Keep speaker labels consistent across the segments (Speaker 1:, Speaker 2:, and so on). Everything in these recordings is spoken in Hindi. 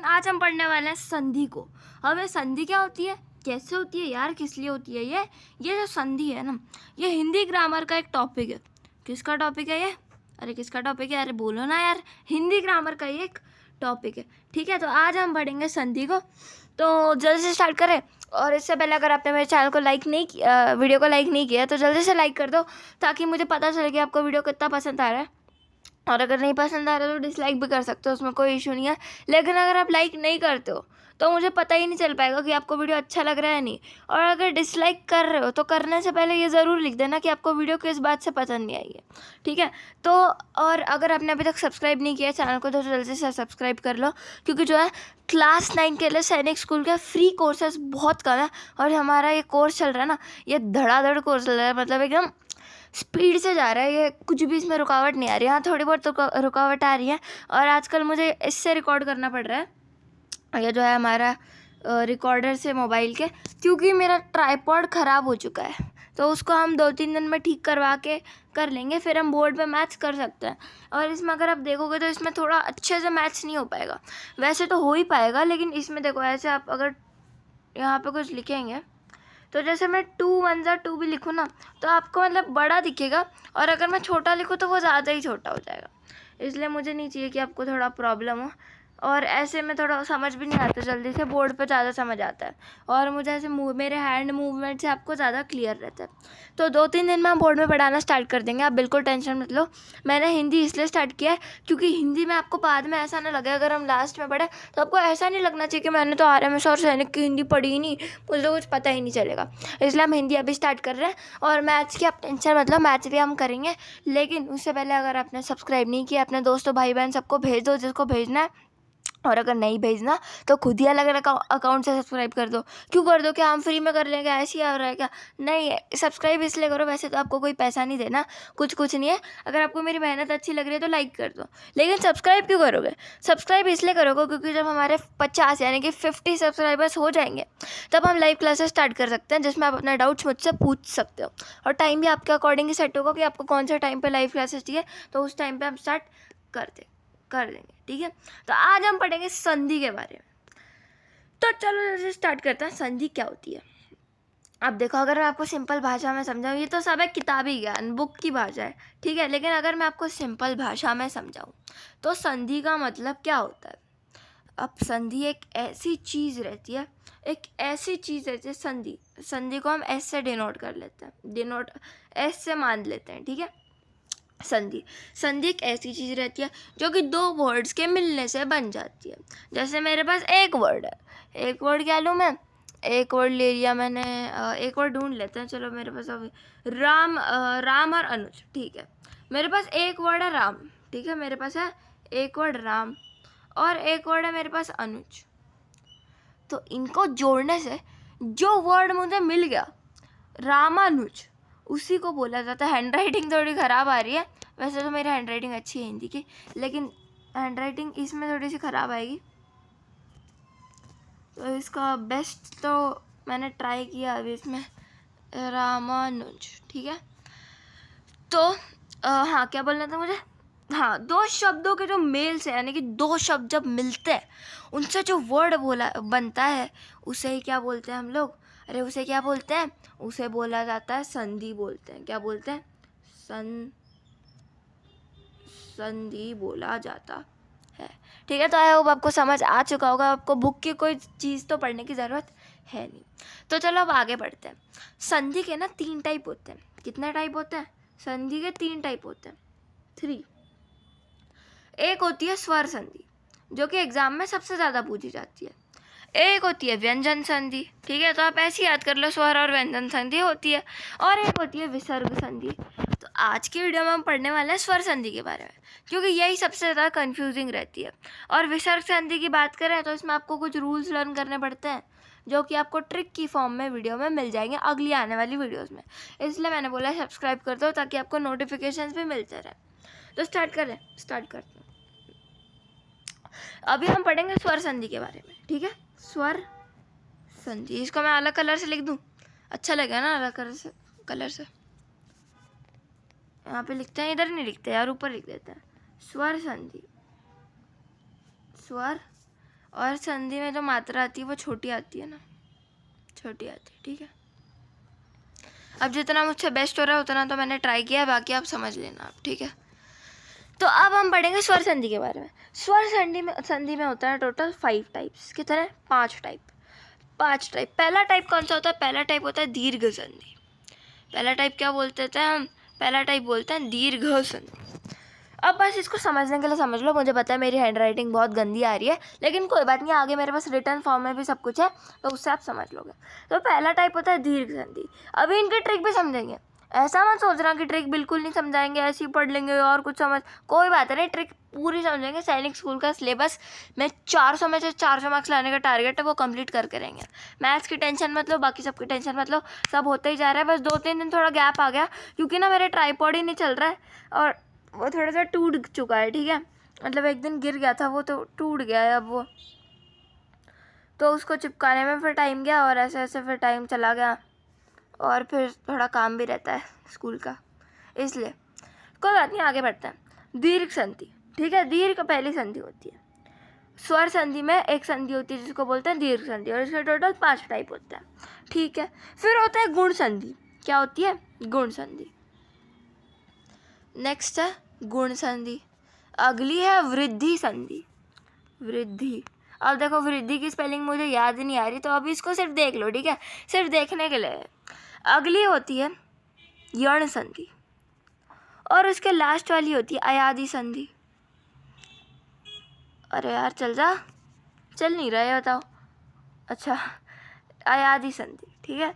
Speaker 1: आज हम पढ़ने वाले हैं संधि को। अब ये संधि क्या होती है, कैसे होती है यार, किस लिए होती है ये जो संधि है ना, ये हिंदी ग्रामर का एक टॉपिक है। किसका टॉपिक है ये? अरे किसका टॉपिक है? अरे बोलो ना यार, हिंदी ग्रामर का ये एक टॉपिक है। ठीक है, तो आज हम पढ़ेंगे संधि को। तो जल्दी से स्टार्ट करें। और इससे पहले अगर आपने मेरे चैनल को लाइक नहीं किया, वीडियो को लाइक नहीं किया, तो जल्दी से लाइक कर दो ताकि मुझे पता चले कि आपको वीडियो कितना पसंद आ रहा है। और अगर नहीं पसंद आ रहा तो डिसलाइक भी कर सकते हो, उसमें कोई इशू नहीं है। लेकिन अगर आप लाइक नहीं करते हो तो मुझे पता ही नहीं चल पाएगा कि आपको वीडियो अच्छा लग रहा है नहीं। और अगर डिसलाइक कर रहे हो तो करने से पहले ये ज़रूर लिख देना कि आपको वीडियो किस बात से पसंद नहीं आई है। ठीक है, तो और अगर आपने अभी तक सब्सक्राइब नहीं किया चैनल को तो जल्दी से सब्सक्राइब कर लो, क्योंकि जो है क्लास 9 के लिए सैनिक स्कूल के फ्री कोर्सेज बहुत कम है। और हमारा ये कोर्स चल रहा है ना, ये धड़ाधड़ कोर्स चल रहा है, मतलब एकदम स्पीड से जा रहा है। ये कुछ भी इसमें रुकावट नहीं आ रही। हाँ, थोड़ी बहुत रुकावट आ रही है, और आजकल मुझे इससे रिकॉर्ड करना पड़ रहा है। ये जो है हमारा रिकॉर्डर से मोबाइल के, क्योंकि मेरा ट्राइपॉड ख़राब हो चुका है, तो उसको हम 2-3 दिन में ठीक करवा के कर लेंगे, फिर हम बोर्ड पे मैच कर सकते हैं। और इसमें अगर आप देखोगे तो इसमें थोड़ा अच्छे से मैच नहीं हो पाएगा। वैसे तो हो ही पाएगा, लेकिन इसमें देखो ऐसे आप अगर यहाँ पे कुछ लिखेंगे तो जैसे मैं 2 1 2 भी लिखूँ ना, तो आपको मतलब बड़ा दिखेगा, और अगर मैं छोटा लिखूँ तो वो ज़्यादा ही छोटा हो जाएगा। इसलिए मुझे नहीं चाहिए कि आपको थोड़ा प्रॉब्लम हो, और ऐसे में थोड़ा समझ भी नहीं आता जल्दी से, बोर्ड पे ज़्यादा समझ आता है। और मुझे ऐसे मेरे हैंड मूवमेंट से आपको ज़्यादा क्लियर रहता है। तो 2-3 दिन में हम बोर्ड में पढ़ाना स्टार्ट कर देंगे, आप बिल्कुल टेंशन मत लो। मैंने हिंदी इसलिए स्टार्ट किया है क्योंकि हिंदी में आपको बाद में ऐसा ना लगे, अगर हम लास्ट में पढ़े तो आपको ऐसा नहीं लगना चाहिए कि मैंने तो RMS और सैनिक की हिंदी पढ़ी ही नहीं, मुझे तो कुछ पता ही नहीं चलेगा। इसलिए हम हिंदी अभी स्टार्ट कर रहे हैं। और मैथ्स की आप टेंशन मतलब, मैथ्स भी हम करेंगे, लेकिन उससे पहले अगर आपने सब्सक्राइब नहीं किया, अपने दोस्तों भाई बहन सबको भेज दो जिसको भेजना है। और अगर नहीं भेजना तो खुद ही अलग अलग अकाउंट से सब्सक्राइब कर दो। क्यों कर दो? क्या हम फ्री में कर लेंगे? ऐसे ही आ रहा है क्या? नहीं, सब्सक्राइब इसलिए करो, वैसे तो आपको कोई पैसा नहीं देना, कुछ नहीं है। अगर आपको मेरी मेहनत अच्छी लग रही है तो लाइक कर दो, लेकिन सब्सक्राइब क्यों करोगे? सब्सक्राइब इसलिए करोगे क्योंकि जब हमारे 50 यानी कि 50 सब्सक्राइबर्स हो जाएंगे तब हम लाइव क्लासेस स्टार्ट कर सकते हैं, जिसमें आप अपना डाउट्स मुझसे पूछ सकते हो। और टाइम भी आपके अकॉर्डिंग ही सेट होगा कि आपको कौन सा टाइम पर लाइव क्लासेस चाहिए, तो उस टाइम पर हम स्टार्ट कर देंगे। ठीक है, तो आज हम पढ़ेंगे संधि के बारे में। तो चलो जैसे स्टार्ट करते हैं, संधि क्या होती है। अब देखो, अगर मैं आपको सिंपल भाषा में समझाऊँ, ये तो सब है किताबी ज्ञान, बुक की भाषा है, ठीक है, लेकिन अगर मैं आपको सिंपल भाषा में समझाऊँ तो संधि का मतलब क्या होता है। अब संधि एक ऐसी चीज़ रहती है, संधि को हम एस से डिनोट कर लेते हैं, एस से मान लेते हैं। ठीक है, संधि एक ऐसी चीज़ रहती है जो कि 2 वर्ड्स के मिलने से बन जाती है। जैसे मेरे पास एक वर्ड है, एक वर्ड क्या लूँ मैं, एक वर्ड ले लिया मैंने, एक वर्ड ढूंढ लेते हैं। चलो मेरे पास अभी राम और अनुज। ठीक है, मेरे पास एक वर्ड है राम, ठीक है, मेरे पास है एक वर्ड राम, और एक वर्ड है मेरे पास अनुज। तो इनको जोड़ने से जो वर्ड मुझे मिल गया रामानुज, उसी को बोला जाता है। हैंड राइटिंग थोड़ी ख़राब आ रही है, वैसे तो मेरी हैंड राइटिंग अच्छी है हिंदी की, लेकिन हैंड राइटिंग इसमें थोड़ी सी ख़राब आएगी, तो इसका बेस्ट तो मैंने ट्राई किया अभी इसमें, रामानुज। ठीक है, तो हाँ, क्या बोलना था मुझे, हाँ, 2 शब्दों के जो मेल से, यानी कि 2 शब्द जब मिलते हैं उनसे जो वर्ड बनता है उसे ही क्या बोलते हैं हम लोग? अरे उसे क्या बोलते हैं? उसे बोला जाता है संधि बोलते हैं। क्या बोलते हैं? संधि बोला जाता है। ठीक है, तो आई होप आपको समझ आ चुका होगा, आपको बुक की कोई चीज़ तो पढ़ने की ज़रूरत है नहीं। तो चलो अब आगे बढ़ते हैं। संधि के ना 3 टाइप होते हैं। कितने टाइप होते हैं? संधि के 3 टाइप होते हैं, 3। एक होती है स्वर संधि, जो कि एग्जाम में सबसे ज़्यादा पूछी जाती है। एक होती है व्यंजन संधि, ठीक है, तो आप ऐसे याद कर लो, स्वर और व्यंजन संधि होती है। और एक होती है विसर्ग संधि। तो आज की वीडियो में हम पढ़ने वाले हैं स्वर संधि के बारे में, क्योंकि यही सबसे ज़्यादा कंफ्यूजिंग रहती है। और विसर्ग संधि की बात करें तो इसमें आपको कुछ रूल्स लर्न करने पड़ते हैं, जो कि आपको ट्रिक की फॉर्म में वीडियो में मिल जाएंगे अगली आने वाली वीडियोज़ में। इसलिए मैंने बोला सब्सक्राइब कर दो ताकि आपको नोटिफिकेशन भी मिलते रहें। तो स्टार्ट करते हैं। अभी हम पढ़ेंगे स्वर संधि के बारे में। ठीक है, स्वर संधि, इसको मैं अलग कलर से लिख दूं, अच्छा लगेगा ना अलग कलर से। यहाँ पे लिखते हैं, इधर नहीं लिखते यार, ऊपर लिख देते हैं। स्वर संधि, स्वर और संधि में जो मात्रा आती है वो छोटी आती है ना, छोटी आती है, ठीक है। अब जितना मुझसे बेस्ट हो रहा है उतना तो मैंने ट्राई किया, बाकी आप समझ लेना आप, ठीक है। तो अब हम पढ़ेंगे स्वर संधि के बारे में। स्वर संधि में होता है टोटल 5 टाइप्स। कितने? 5 टाइप। पहला टाइप कौन सा होता है? पहला टाइप होता है दीर्घ संधि। पहला टाइप क्या बोलते थे हम? पहला टाइप बोलते हैं दीर्घ संधि। अब बस इसको समझने के लिए समझ लो। मुझे पता है मेरी हैंड राइटिंग बहुत गंदी आ रही है, लेकिन कोई बात नहीं, आगे मेरे पास रिटर्न फॉर्म में भी सब कुछ है, तो उससे आप समझ लोगे। तो पहला टाइप होता है दीर्घ संधि। अभी इनकी ट्रिक भी समझेंगे। ऐसा मत सोच रहा कि ट्रिक बिल्कुल नहीं समझाएंगे, ऐसे ही पढ़ लेंगे और कुछ समझ, कोई बात नहीं, ट्रिक पूरी समझेंगे। सैनिक स्कूल का सिलेबस में 400 में से 400 मार्क्स लाने का टारगेट है, वो कंप्लीट करके रहेंगे। मैथ्स की टेंशन मत लो, बाकी सबकी टेंशन मत लो, सब होते ही जा रहा है। बस 2-3 दिन थोड़ा गैप आ गया क्योंकि ना मेरे ट्राइपॉड ही नहीं चल रहा है और वो थोड़ा सा टूट चुका है, ठीक है। मतलब एक दिन गिर गया था वो, तो टूट गया है अब वो, तो उसको चिपकाने में फिर टाइम गया और ऐसे ऐसे फिर टाइम चला गया और फिर थोड़ा काम भी रहता है स्कूल का, इसलिए कोई बात नहीं, आगे बढ़ते हैं। दीर्घ संधि, ठीक है। दीर्घ पहली संधि होती है। स्वर संधि में एक संधि होती है जिसको बोलते हैं दीर्घ संधि, और इसके टोटल 5 टाइप होते हैं, ठीक है। फिर होता है गुण संधि। क्या होती है? गुण संधि। नेक्स्ट है गुण संधि। अगली है वृद्धि संधि। वृद्धि, अब देखो वृद्धि की स्पेलिंग मुझे याद नहीं आ रही, तो अभी इसको सिर्फ देख लो, ठीक है, सिर्फ देखने के लिए। अगली होती है यण संधि और उसके लास्ट वाली होती है अयादि संधि। अरे यार चल जा, चल नहीं रहा है, बताओ। अच्छा, अयादि संधि, ठीक है।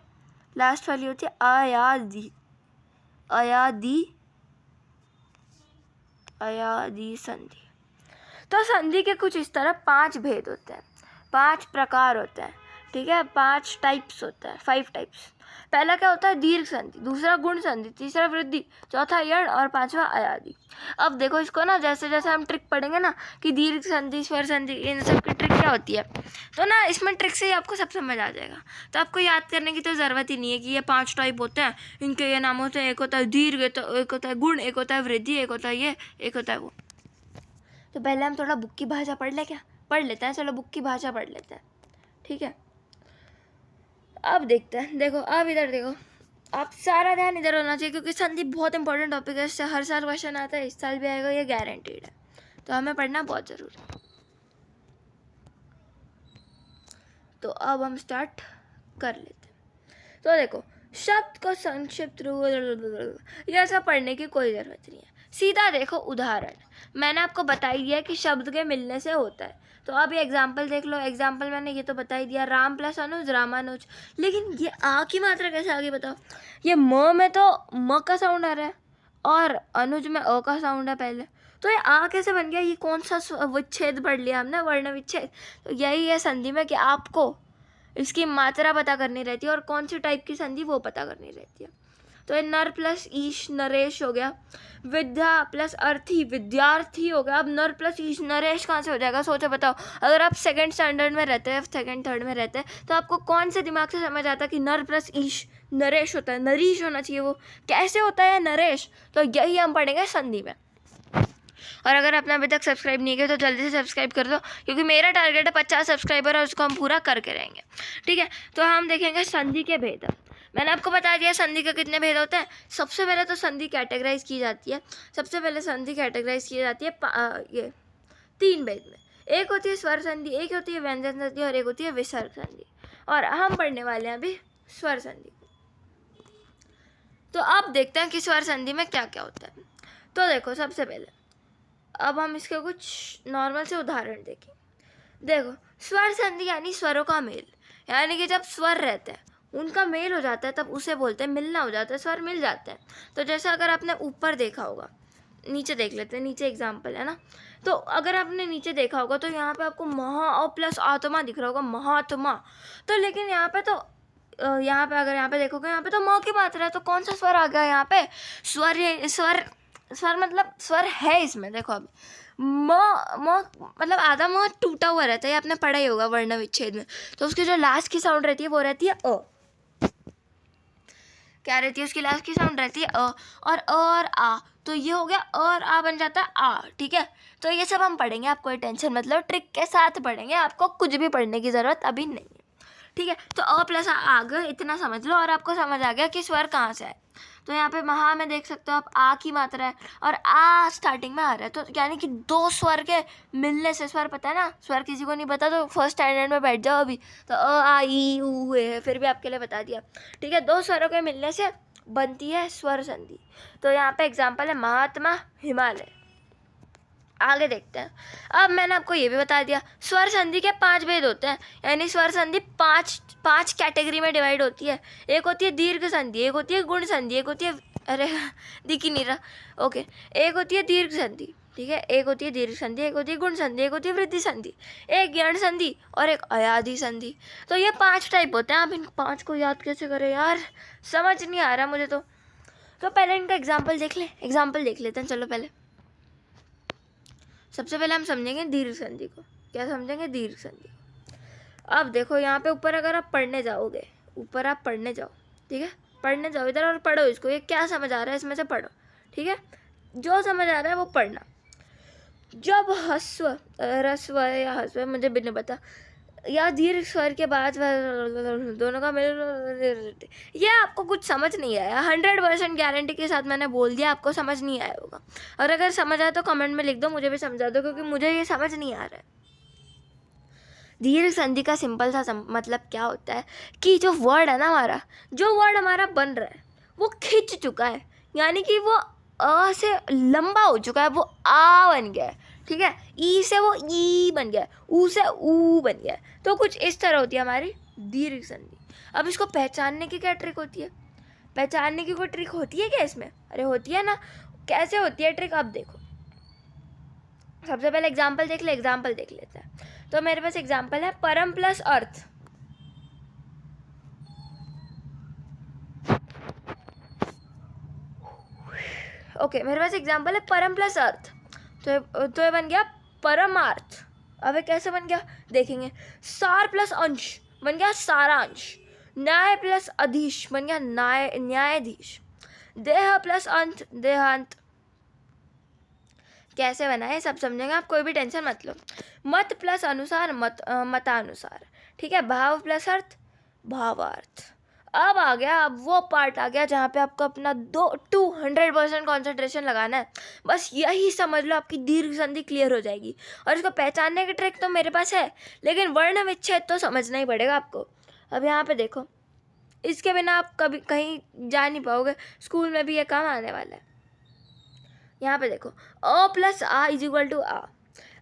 Speaker 1: लास्ट वाली होती है अयादि, अयादि संधि। तो संधि के कुछ इस तरह 5 भेद होते हैं, 5 प्रकार होते हैं, ठीक है। 5 टाइप्स होता है, 5 टाइप्स। पहला क्या होता है? दीर्घ संधि, दूसरा गुण संधि, तीसरा वृद्धि, चौथा यण और 5वां अयादि। अब देखो इसको ना, जैसे जैसे हम ट्रिक पढ़ेंगे ना कि दीर्घ संधि, स्वर संधि, इन सब की ट्रिक क्या होती है, तो ना इसमें ट्रिक से ही आपको सब समझ आ जाएगा। तो आपको याद करने की तो ज़रूरत ही नहीं है कि ये 5 टाइप होते हैं, इनके ये नाम होते हैं। एक होता है दीर्घ, एक होता है गुण, एक होता है वृद्धि, एक होता है ये, एक होता है वो। तो पहले हम थोड़ा बुक की भाषा पढ़ लेते हैं। चलो बुक की भाषा पढ़ लेते हैं, ठीक है। अब देखते हैं, देखो अब इधर देखो, आप सारा ध्यान इधर होना चाहिए क्योंकि संधि बहुत इंपॉर्टेंट टॉपिक है, इससे हर साल क्वेश्चन आता है, इस साल भी आएगा, ये गारंटीड है, तो हमें पढ़ना बहुत ज़रूरी है। तो अब हम स्टार्ट कर लेते हैं। तो देखो, शब्द को संक्षिप्त रूप, ये सब पढ़ने की कोई ज़रूरत नहीं है, सीधा देखो उदाहरण। मैंने आपको बता ही दिया कि शब्द के मिलने से होता है, तो अब ये एग्जाम्पल देख लो। एग्जाम्पल मैंने ये तो बता ही दिया, राम प्लस अनुज रामानुज। लेकिन ये आ की मात्रा कैसे आ गई बताओ? ये म में तो म का साउंड आ रहा है और अनुज में अ का साउंड है पहले, तो ये आ कैसे बन गया? ये कौन सा विच्छेद पढ़ लिया हमने, वर्ण विच्छेद। तो यही है संधि में कि आपको इसकी मात्रा पता करनी रहती है और कौन सी टाइप की संधि वो पता करनी रहती है। तो ये नर प्लस ईश नरेश हो गया, विद्या प्लस अर्थी विद्यार्थी हो गया। अब नर प्लस ईश नरेश कहाँ से हो जाएगा? सोचो बताओ। अगर आप 2nd स्टैंडर्ड में रहते हैं, 2nd 3rd में रहते हैं, तो आपको कौन से दिमाग से समझ आता कि नर प्लस ईश नरेश होता है? नरीश होना चाहिए, वो कैसे होता है नरेश? तो यही हम पढ़ेंगे संधि में। और अगर आपने अभी तक सब्सक्राइब नहीं किया तो जल्दी से सब्सक्राइब कर दो, क्योंकि मेरा टारगेट है 50 सब्सक्राइबर और उसको हम पूरा करके रहेंगे, ठीक है। तो हम देखेंगे संधि के भेद। मैंने आपको बता दिया संधि के कितने भेद होते हैं। सबसे पहले तो संधि कैटेगराइज की जाती है, ये 3 भेद में। एक होती है स्वर संधि, एक होती है व्यंजन संधि और एक होती है विसर्ग संधि, और हम पढ़ने वाले हैं अभी स्वर संधि। तो अब देखते हैं कि स्वर संधि में क्या क्या होता है। तो देखो, सबसे पहले अब हम इसके कुछ नॉर्मल से उदाहरण देखें। देखो, स्वर संधि यानी स्वरों का मेल, यानी कि जब स्वर रहते हैं उनका मेल हो जाता है तब उसे बोलते हैं मिलना हो जाता है, स्वर मिल जाते हैं। तो जैसे अगर आपने ऊपर देखा होगा, नीचे देख लेते हैं, नीचे एग्जाम्पल है ना। तो अगर आपने नीचे देखा होगा तो यहाँ पे आपको महा और प्लस आत्मा दिख रहा होगा, महात्मा। तो लेकिन यहाँ पे तो यहाँ पे अगर यहाँ पे देखोगे, यहाँ पे तो म की मात्रा है, तो कौन सा स्वर आ गया यहाँ पे? स्वर मतलब स्वर है इसमें। देखो अब म मतलब आधा म टूटा हुआ रहता है, ये आपने पढ़ा ही होगा वर्ण विच्छेद में। तो उसकी जो लास्ट की साउंड रहती है वो रहती है अ। क्या रहती है उसकी लास्ट की साउंड? रहती है अ। और आ तो ये हो गया और आ बन जाता है आ, ठीक है। तो ये सब हम पढ़ेंगे, आप कोई टेंशन मतलब ट्रिक के साथ पढ़ेंगे, आपको कुछ भी पढ़ने की ज़रूरत अभी नहीं है, ठीक है। तो अ प्लस आ गए, इतना समझ लो और आपको समझ आ गया कि स्वर कहाँ से है। तो यहाँ पे महा में देख सकते हो आप आ की मात्रा है और आ स्टार्टिंग में आ रहा है, तो यानी कि दो स्वर के मिलने से, स्वर पता है ना, स्वर किसी को नहीं पता तो फर्स्ट स्टैंडर्ड में बैठ जाओ अभी, तो अ आ ई ऊ हुए है, फिर भी आपके लिए बता दिया, ठीक है। दो स्वरों के मिलने से बनती है स्वर संधि। तो यहाँ पे एग्जाम्पल है महात्मा, हिमालय। आगे देखते हैं। अब मैंने आपको ये भी बता दिया स्वर संधि के 5 भेद होते हैं, यानी स्वर संधि पांच कैटेगरी में डिवाइड होती है। एक होती है दीर्घ संधि, एक होती है गुण संधि, एक होती है, अरे दिख ही नहीं रहा, ओके, एक होती है दीर्घ संधि, ठीक है, एक होती है दीर्घ संधि, एक होती है गुण संधि, एक होती है वृद्धि संधि, एक ज्ञान संधि और एक अयाधि संधि। तो ये 5 टाइप होते हैं। आप इन 5 को याद कैसे करें यार, समझ नहीं आ रहा मुझे। तो पहले इनका एग्जाम्पल देख लेते हैं। चलो पहले सबसे पहले हम समझेंगे दीर्घ संधि को। क्या समझेंगे? दीर्घ संधि को। अब देखो यहाँ पे ऊपर अगर आप पढ़ने जाओगे, ऊपर आप पढ़ने जाओ, ठीक है, पढ़ने जाओ इधर और पढ़ो इसको, ये क्या समझ आ रहा है इसमें से पढ़ो, ठीक है, जो समझ आ रहा है वो पढ़ना। जब ह्रस्व, रस्व या हस्व मुझे भी नहीं पता, या दीर्घ स्वर के बाद दोनों का मिल, ये आपको कुछ समझ नहीं आया, 100% गारंटी के साथ मैंने बोल दिया आपको समझ नहीं आया होगा। और अगर समझ आया तो कमेंट में लिख दो, मुझे भी समझा दो, क्योंकि मुझे ये समझ नहीं आ रहा है। दीर्घ संधि का सिंपल सा मतलब क्या होता है कि जो वर्ड है ना हमारा बन रहा है वो खिंच चुका है, यानी कि वो अ से लंबा हो चुका है, वो आ बन गया है, ठीक है, ई से वो ई बन गया है, ऊ से ऊ बन गया है। तो कुछ इस तरह होती है हमारी दीर्घ संधि। अब इसको पहचानने की क्या ट्रिक होती है? पहचानने की कोई ट्रिक होती है क्या इसमें? अरे होती है ना। कैसे होती है ट्रिक? अब देखो, सबसे पहले एग्जाम्पल देख लेते हैं। तो मेरे पास एग्जाम्पल है परम प्लस अर्थ। ओके, मेरे पास एग्जाम्पल है परम प्लस अर्थ, तो ये बन गया परमार्थ। अब ये कैसे बन गया देखेंगे। सार प्लस अंश बन गया सारांश। न्याय प्लस अधीश बन गया न्यायाधीश। देह प्लस अंत देहांत। कैसे बना है सब समझेंगे आप, कोई भी टेंशन मत लो। मत प्लस अनुसार मतानुसार, ठीक है। भाव प्लस अर्थ भावार्थ। अब आ गया, अब वो पार्ट आ गया जहाँ पे आपको अपना 200% कॉन्सेंट्रेशन लगाना है। बस यही समझ लो, आपकी दीर्घ संधि क्लियर हो जाएगी। और इसको पहचानने की ट्रिक तो मेरे पास है, लेकिन वर्ण विच्छेद तो समझना ही पड़ेगा आपको। अब यहाँ पे देखो, इसके बिना आप कभी कहीं जा नहीं पाओगे, स्कूल में भी ये काम आने वाला है। यहाँ पे देखो A plus A is equal to A.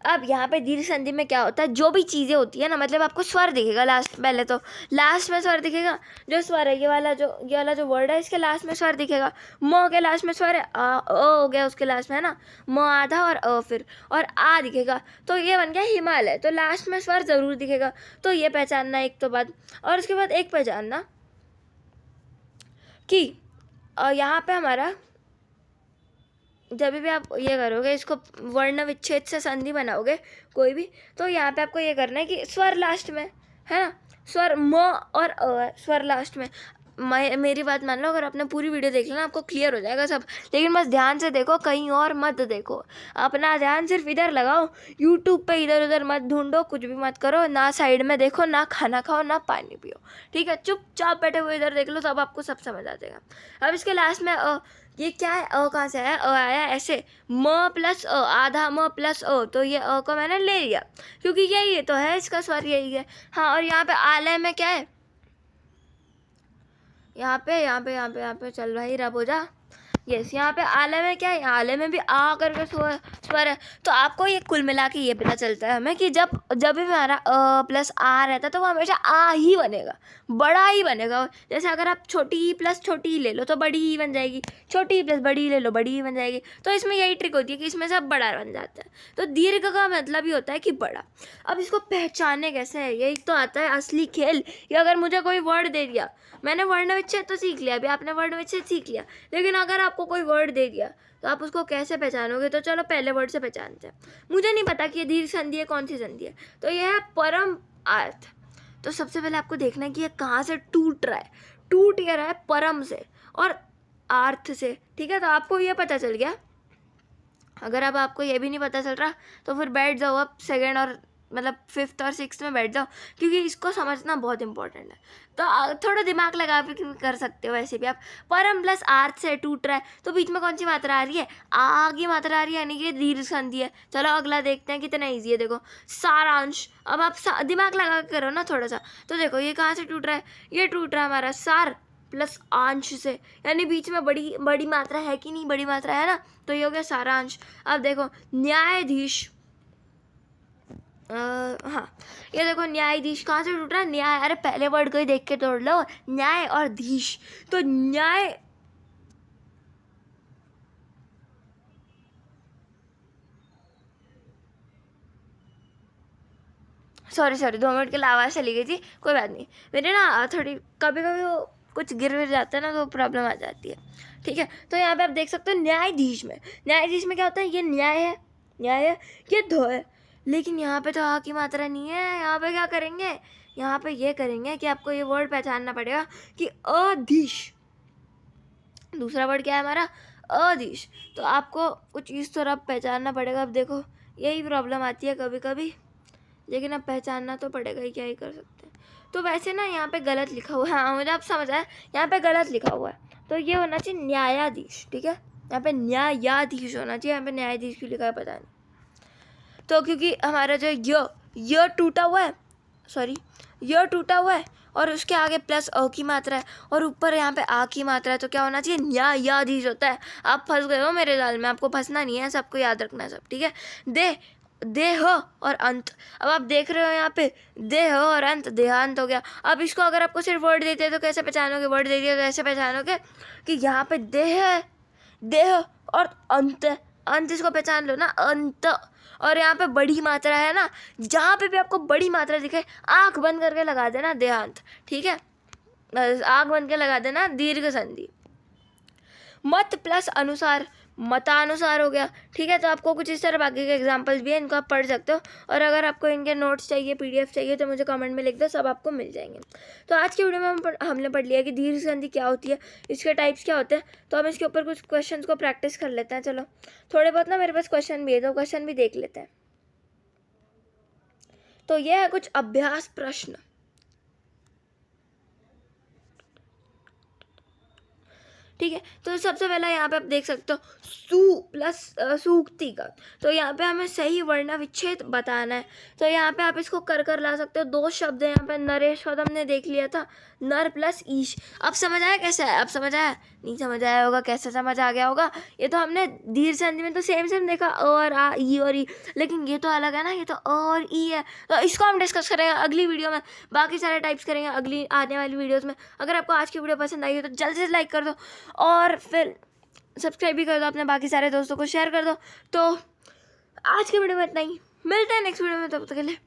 Speaker 1: अब यहाँ पे दीर्घ संधि में क्या होता है, जो भी चीज़ें होती है ना, मतलब आपको स्वर दिखेगा लास्ट, पहले तो लास्ट में स्वर दिखेगा, जो स्वर है ये वाला जो वर्ड है इसके लास्ट में स्वर दिखेगा। म के लास्ट में स्वर है, आ हो गया उसके लास्ट में, है ना, म आधा और अ फिर और आ दिखेगा, तो ये बन गया हिमालय। तो लास्ट में स्वर ज़रूर दिखेगा, तो ये पहचानना एक तो बात। और उसके बाद एक पहचानना कि यहाँ पे हमारा जब भी आप ये करोगे, इसको वर्ण विच्छेद से संधि बनाओगे कोई भी, तो यहाँ पे आपको ये करना है कि स्वर लास्ट में है ना, स्वर म और अ स्वर लास्ट में। मेरी बात मान लो, अगर आपने पूरी वीडियो देख लेना आपको क्लियर हो जाएगा सब, लेकिन बस ध्यान से देखो, कहीं और मत देखो, अपना ध्यान सिर्फ इधर लगाओ। यूट्यूब पे इधर उधर मत ढूंढो, कुछ भी मत करो, ना साइड में देखो, ना खाना खाओ, ना पानी पियो, ठीक है, चुपचाप बैठे हुए इधर देख लो, तब आपको सब समझ आ जाएगा। अब इसके लास्ट में ये क्या है, अ कहाँ से आया? अ आया ऐसे, म प्लस अ, आधा म प्लस अ, तो ये अ को मैंने ले लिया, क्योंकि यही तो है इसका स्वर, यही है। हाँ, और यहाँ पे आलय में क्या है, यहाँ पे चल रहा ही रब हो जा। यस, यहाँ पे आलय में क्या है, आलय में भी आ करके स्वर है। तो आपको ये कुल मिला के ये पता चलता है हमें कि जब भी हमारा अ प्लस आ रहता है तो वो हमेशा आ ही बनेगा, बड़ा ही बनेगा। जैसे अगर आप छोटी ई प्लस छोटी ई ले लो तो बड़ी ई बन जाएगी, छोटी ई प्लस बड़ी ई ले लो बड़ी ई बन जाएगी। तो इसमें यही ट्रिक होती है कि इसमें सब बड़ा बन जाता है। तो दीर्घ का मतलब ही होता है कि बड़ा। अब इसको पहचाने कैसे है, यही तो आता है असली खेल। कि अगर मुझे कोई वर्ड दे दिया, मैंने वर्ण विच्छेद तो सीख लिया, अभी आपने वर्ण विच्छेद सीख लिया, लेकिन अगर आपको कोई वर्ड दे दिया तो आप उसको कैसे पहचानोगे? तो चलो पहले वर्ड से पहचानते हैं। मुझे नहीं पता कि ये दीर्घ संधि है, कौन सी संधि है, तो ये है परम अर्थ। तो सबसे पहले आपको देखना है कि ये कहाँ से टूट रहा है। टूट ये रहा है परम से और अर्थ से, ठीक है। तो आपको ये पता चल गया अगर अब आपको ये भी नहीं पता चल रहा तो फिर बैठ जाओ, अब सेकंड और मतलब 5th और 6th में बैठ जाओ, क्योंकि इसको समझना बहुत इंपॉर्टेंट है। तो थोड़ा दिमाग लगा के कर सकते हो वैसे भी आप। परम प्लस आर्थ से टूट रहा है, तो बीच में कौन सी मात्रा आ रही है? आ की मात्रा आ रही है, यानी कि दीर्घ संधि है। चलो अगला देखते हैं, कितना ईजी है। देखो सारांश, अब आप दिमाग लगा के करो ना थोड़ा सा। तो देखो ये कहाँ से टूट रहा है? ये टूट रहा है हमारा सार प्लस अंश से, यानी बीच में बड़ी मात्रा है कि नहीं? बड़ी मात्रा है ना, तो ये हो गया सारांश। अब देखो न्यायाधीश, हाँ ये देखो न्यायाधीश कहाँ से टूट रहा है? न्याय, अरे पहले वर्ड को ही देख के तोड़ लो, न्याय और धीश। तो न्याय, सॉरी 2 मिनट के लिए आवाज़ चली गई थी, कोई बात नहीं। मेरे ना थोड़ी कभी कभी वो कुछ गिर जाता है ना, तो प्रॉब्लम आ जाती है, ठीक है। तो यहाँ पे आप देख सकते हो न्यायाधीश में क्या होता है? ये न्याय है, ये धो है, लेकिन यहाँ पे तो आ की मात्रा नहीं है। यहाँ पे क्या करेंगे? यहाँ पे ये करेंगे कि आपको ये वर्ड पहचानना पड़ेगा कि अधीश, दूसरा वर्ड क्या है हमारा? अधीश। तो आपको कुछ इस तरह पहचानना पड़ेगा। अब देखो यही प्रॉब्लम आती है कभी कभी, लेकिन अब पहचानना तो पड़ेगा ही, क्या ही कर सकते हैं। तो वैसे ना यहाँ पे गलत लिखा हुआ है, हाँ मुझे अब समझ आया, यहाँ पे गलत लिखा हुआ है, तो ये होना चाहिए न्यायाधीश, ठीक है। यहाँ पे न्यायाधीश होना चाहिए, यहाँ पे न्यायाधीश क्यों लिखा है पता नहीं। तो क्योंकि हमारा जो य टूटा हुआ है, सॉरी य टूटा हुआ है, और उसके आगे प्लस अ की मात्रा है, और ऊपर यहाँ पे आ की मात्रा है, तो क्या होना चाहिए? न्यायाधीश होता है। आप फंस गए हो मेरे जाल में, आपको फंसना नहीं है, सबको याद रखना है सब, ठीक है। देह और अंत, अब आप देख रहे हो यहाँ पे देह और अंत, देहांत हो गया। अब इसको अगर आपको सिर्फ वर्ड देते हैं तो कैसे पहचानोगे? वर्ड दे दिया तो ऐसे पहचानोगे कि यहाँ पे देह है, देह और अंत है, अंत इसको पहचान लो ना, अंत। और यहाँ पे बड़ी मात्रा है ना, जहाँ पे भी आपको बड़ी मात्रा दिखे आंख बंद करके लगा देना देहांत, ठीक है। आंख बंद के लगा देना दीर्घ संधि। मत प्लस अनुसार, मतानुसार हो गया, ठीक है। तो आपको कुछ इस तरह बाकी के एग्जांपल्स भी हैं, इनको आप पढ़ सकते हो। और अगर आपको इनके नोट्स चाहिए, PDF चाहिए, तो मुझे कमेंट में लिख दो, सब आपको मिल जाएंगे। तो आज की वीडियो में हमने पढ़ लिया कि दीर्घ संधि क्या होती है, इसके टाइप्स क्या होते हैं। तो हम इसके ऊपर कुछ क्वेश्चन को प्रैक्टिस कर लेते हैं। चलो थोड़े बहुत ना मेरे पास क्वेश्चन भी है, तो क्वेश्चन भी देख लेते हैं। तो यह है कुछ अभ्यास प्रश्न, ठीक है। तो सबसे पहला यहाँ पे आप देख सकते हो सु प्लस सूक्ति का, तो यहाँ पे हमें सही वर्ण विच्छेद बताना है। तो यहाँ पे आप इसको कर ला सकते हो। 2 शब्द है यहाँ पे, नरेश पद हमने देख लिया था, नर प्लस ईश। अब समझ आया कैसे है? अब समझ आया? नहीं समझ आया होगा, कैसे समझ आ गया होगा? ये तो हमने दीर्घ संधि में तो सेम देखा, अ और आ, ई और ई, लेकिन ये तो अलग है ना, ये तो अ और ई है। तो इसको हम डिस्कस करेंगे अगली वीडियो में, बाकी सारे टाइप्स करेंगे अगली आने वाली वीडियोज़ में। अगर आपको आज की वीडियो पसंद आई हो तो जल्दी से लाइक कर दो, और फिर सब्सक्राइब भी कर दो, अपने बाकी सारे दोस्तों को शेयर कर दो। तो आज की वीडियो में इतना ही, मिलते हैं नेक्स्ट वीडियो में, तब तक के लिए